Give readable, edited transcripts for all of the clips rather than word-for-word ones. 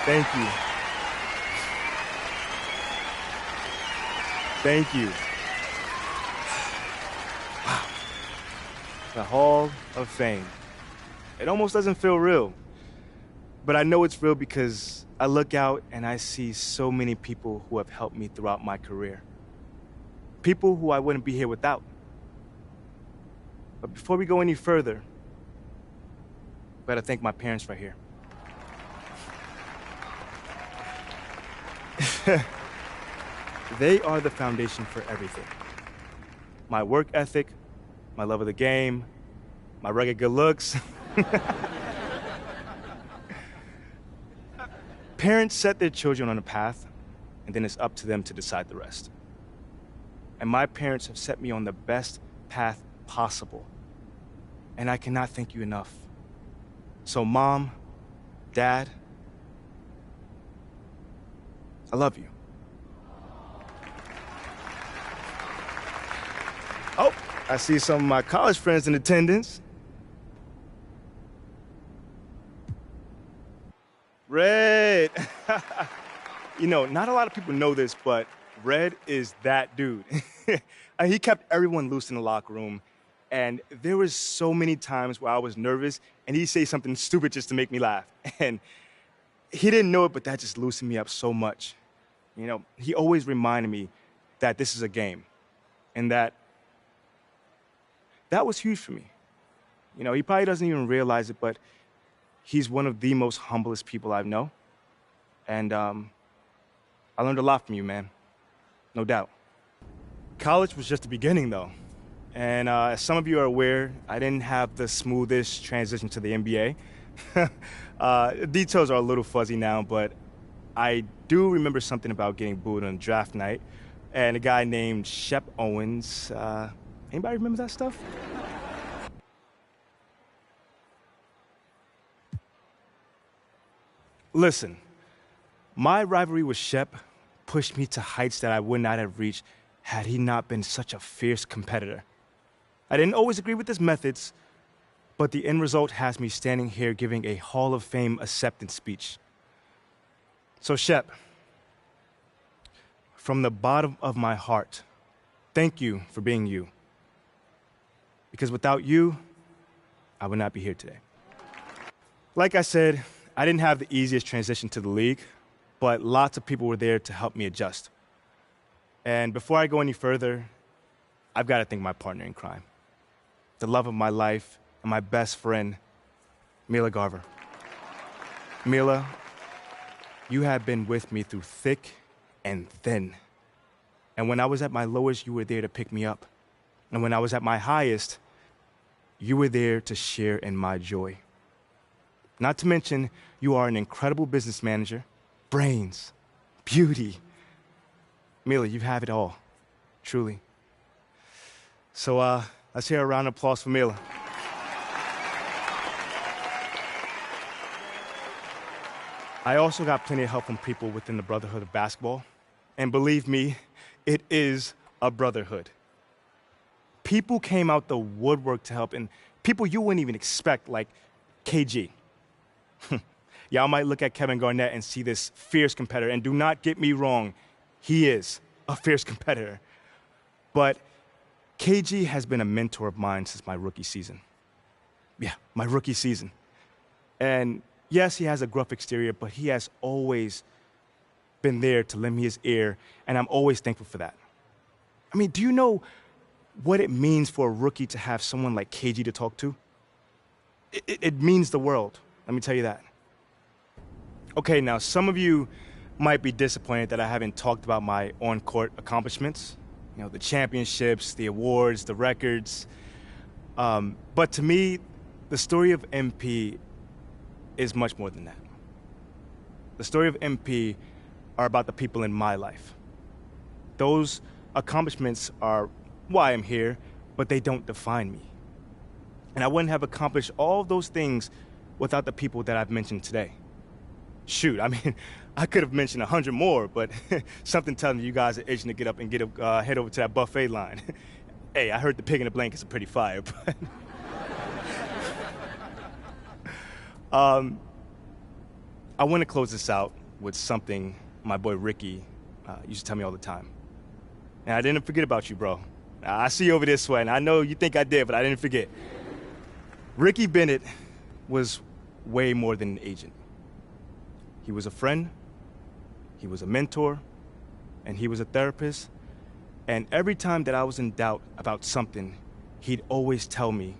Thank you. Thank you. Wow. The Hall of Fame. It almost doesn't feel real. But I know it's real because I look out and I see so many people who have helped me throughout my career. People who I wouldn't be here without. But before we go any further, I gotta thank my parents right here. They are the foundation for everything. My work ethic, my love of the game, my rugged good looks. Parents set their children on a path, and then it's up to them to decide the rest. And my parents have set me on the best path possible. And I cannot thank you enough. So, Mom, Dad, I love you. Oh, I see some of my college friends in attendance. Red. You know, not a lot of people know this, but Red is that dude. He kept everyone loose in the locker room, and there was so many times where I was nervous, and he'd say something stupid just to make me laugh. And he didn't know it, but that just loosened me up so much. You know, he always reminded me that this is a game, and that was huge for me. You know, he probably doesn't even realize it, but he's one of the most humblest people I know. And I learned a lot from you, man. No doubt. College was just the beginning, though. And as some of you are aware, I didn't have the smoothest transition to the NBA. Details are a little fuzzy now, but I do remember something about getting booed on draft night and a guy named Shep Owens. Anybody remember that stuff? Listen, my rivalry with Shep pushed me to heights that I would not have reached had he not been such a fierce competitor. I didn't always agree with his methods, but the end result has me standing here giving a Hall of Fame acceptance speech. So, Shep, from the bottom of my heart, thank you for being you. Because without you, I would not be here today. Like I said, I didn't have the easiest transition to the league, but lots of people were there to help me adjust. And before I go any further, I've got to thank my partner in crime, the love of my life, and my best friend, Mila Garver. Mila, you have been with me through thick and thin. And when I was at my lowest, you were there to pick me up. And when I was at my highest, you were there to share in my joy. Not to mention, you are an incredible business manager, brains, beauty. Mila, you have it all, truly. So let's hear a round of applause for Mila. I also got plenty of help from people within the Brotherhood of Basketball. And believe me, it is a brotherhood. People came out the woodwork to help, and people you wouldn't even expect, like KG. Y'all might look at Kevin Garnett and see this fierce competitor, and do not get me wrong, he is a fierce competitor. But KG has been a mentor of mine since my rookie season. Yeah, my rookie season. And yes, he has a gruff exterior, but he has always been there to lend me his ear, and I'm always thankful for that. I mean, do you know what it means for a rookie to have someone like KG to talk to? It means the world, let me tell you that. Okay, now some of you might be disappointed that I haven't talked about my on-court accomplishments. You know, the championships, the awards, the records. But to me, the story of MP is much more than that. The story of MP are about the people in my life. Those accomplishments are why I'm here, but they don't define me. And I wouldn't have accomplished all of those things without the people that I've mentioned today. Shoot, I mean, I could have mentioned 100 more, but something tells me you guys are itching to get up and head over to that buffet line. Hey, I heard the pig in the blankets are pretty fire, but... I want to close this out with something my boy Ricky used to tell me all the time. And I didn't forget about you, bro. I see you over this way, and I know you think I did, but I didn't forget. Ricky Bennett was way more than an agent. He was a friend, he was a mentor, and he was a therapist. And every time that I was in doubt about something, he'd always tell me,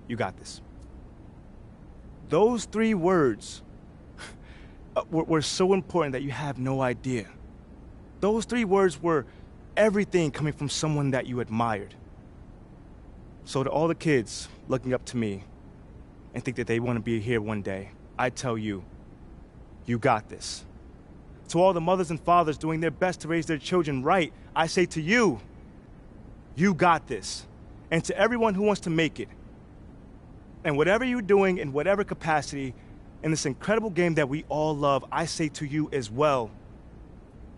"You got this." Those 3 words were so important that you have no idea. Those 3 words were everything coming from someone that you admired. So to all the kids looking up to me and think that they want to be here one day, I tell you, you got this. To all the mothers and fathers doing their best to raise their children right, I say to you, you got this. And to everyone who wants to make it, and whatever you're doing in whatever capacity in this incredible game that we all love, I say to you as well,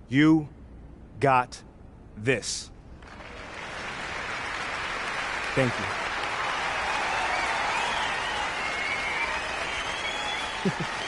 you got this. Thank you.